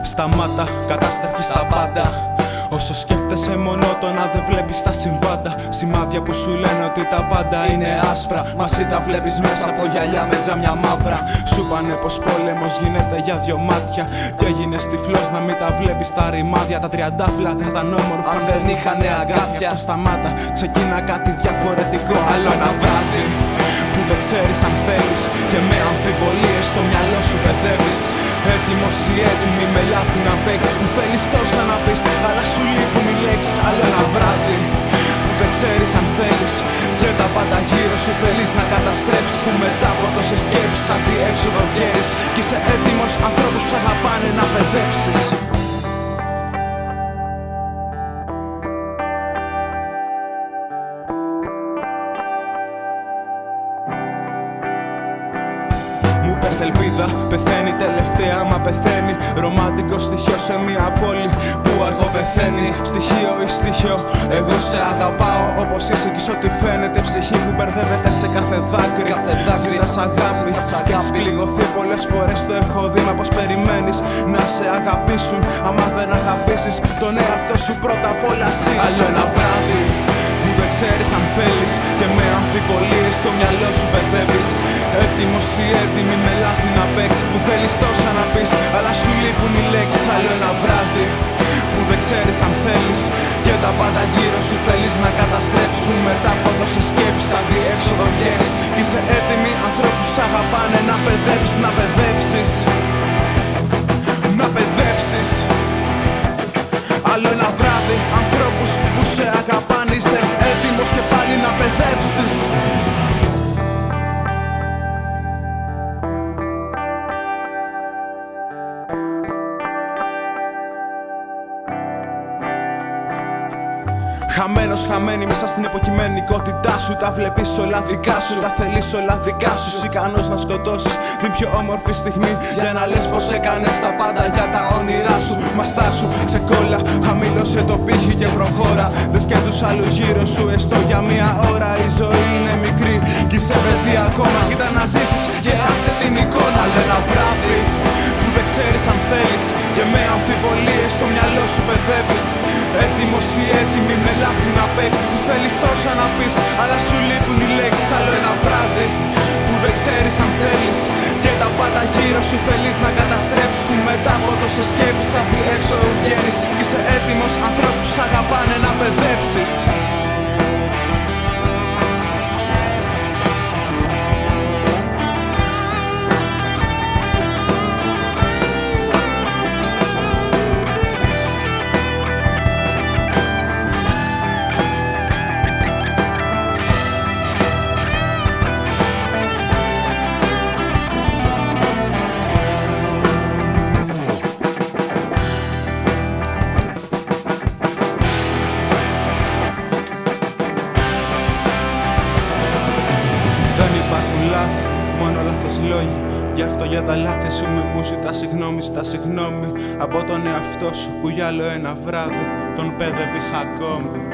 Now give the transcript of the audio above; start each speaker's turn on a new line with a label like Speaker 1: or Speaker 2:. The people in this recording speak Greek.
Speaker 1: Σταμάτα, κατάστρεφη στα πάντα. Όσο σκέφτεσαι μονότονα δεν βλέπεις τα συμβάντα. Σημάδια που σου λένε ότι τα πάντα είναι άσπρα, μα εσύ τα βλέπεις μέσα από γυαλιά με τζάμια μαύρα. Σου πάνε πως πόλεμος γίνεται για δυο μάτια και έγινες τυφλός να μην τα βλέπεις τα ρημάδια. Τα τριαντάφυλλα δεν θα ήταν όμορφα αν δεν είχανε αγκάθια. Σταμάτα, ξεκίνα κάτι διαφορετικό. Άλλο ένα βράδυ που δεν ξέρεις αν θέλεις και με αμφιβολίες στο μυαλό σου παιδεύεις. Έτοιμος ή έτοιμη με λάθη να παίξεις, που θέλεις τόσα να πεις αλλά σου λείπουν οι λέξεις. Άλλο ένα βράδυ που δεν ξέρεις αν θέλεις και τα πάντα γύρω σου θέλεις να καταστρέψεις, που μετά από τόσες σκέψεις αδιέξοδο βγαίνεις κι είσαι έτοιμος ανθρώπους που αγαπάνε να παιδέψεις. Ελπίδα πεθαίνει τελευταία, μα πεθαίνει. Ρομαντικό στοιχείο σε μια πόλη που αργό πεθαίνει. Στοιχείο ή στοιχείο, εγώ σε αγαπάω όπως είσαι κι ό,τι φαίνεται. Ψυχή που μπερδεύεται σε κάθε δάκρυ. Ζητάς αγάπη, έχεις πληγωθεί πολλές φορές. Το έχω δει, μα πως περιμένεις να σε αγαπήσουν άμα δεν αγαπήσεις τον εαυτό σου πρώτα απ' όλα εσύ. Άλλο ένα βράδυ που δεν ξέρεις αν θέλεις και με αμφιβολίες στο μυαλό σου παιδεύεις. Έτοιμος ή έτοιμη με λάθη να παίξεις, που θέλεις τόσα να πεις αλλά σου λείπουν οι λέξεις. Άλλο ένα βράδυ που δεν ξέρεις αν θέλεις και τα πάντα γύρω σου θέλεις να καταστρέψεις, που μετά από τόσες σκέψεις αδιέξοδο βγαίνεις κι είσαι έτοιμοι ανθρώπους που αγαπάνε να παιδέψεις. Να παιδέψεις, να παιδέψεις. Άλλο ένα βράδυ ανθρώπους που σε αγαπάνε, είσαι έτοιμος και πάλι να παιδέψεις. Χαμένος, χαμένη μέσα στην υποκειμενικότητά σου. Τα βλέπεις όλα δικά σου, τα θέλεις όλα δικά σου. Είσαι ικανός να σκοτώσεις την πιο όμορφη στιγμή για να λες πως έκανες τα πάντα για τα όνειρά σου. Μα στάσου, ξεκόλα, χαμήλωσε το πύχη και προχώρα. Δες και τους άλλους γύρω σου, έστω για μια ώρα. Η ζωή είναι μικρή κι είσαι παιδί ακόμα. Κοίτα να ζήσεις και άσε την εικόνα. Άλλο ένα βράδυ που δεν ξέρεις αν θέλεις και με αμφιβολίες στο μυαλό σου παιδεύεις. Έτοιμος ή έτοιμη με λάθη να παίξεις, που θέλεις τόσα να πεις αλλά σου λείπουν οι λέξεις. Άλλο ένα βράδυ που δεν ξέρεις αν θέλεις και τα πάντα γύρω σου θέλεις να καταστρέψεις, που μετά από τόσες σκέψεις αδιέξοδο βγαίνεις κι είσαι έτοιμος ανθρώπους που αγαπάνε να παιδέψεις. Μόνο λάθος λόγοι, γι' αυτό για τα λάθη σου με μου ζητά συγγνώμη. Ζητά συγγνώμη από τον εαυτό σου που για άλλο ένα βράδυ τον παιδεύεις ακόμη.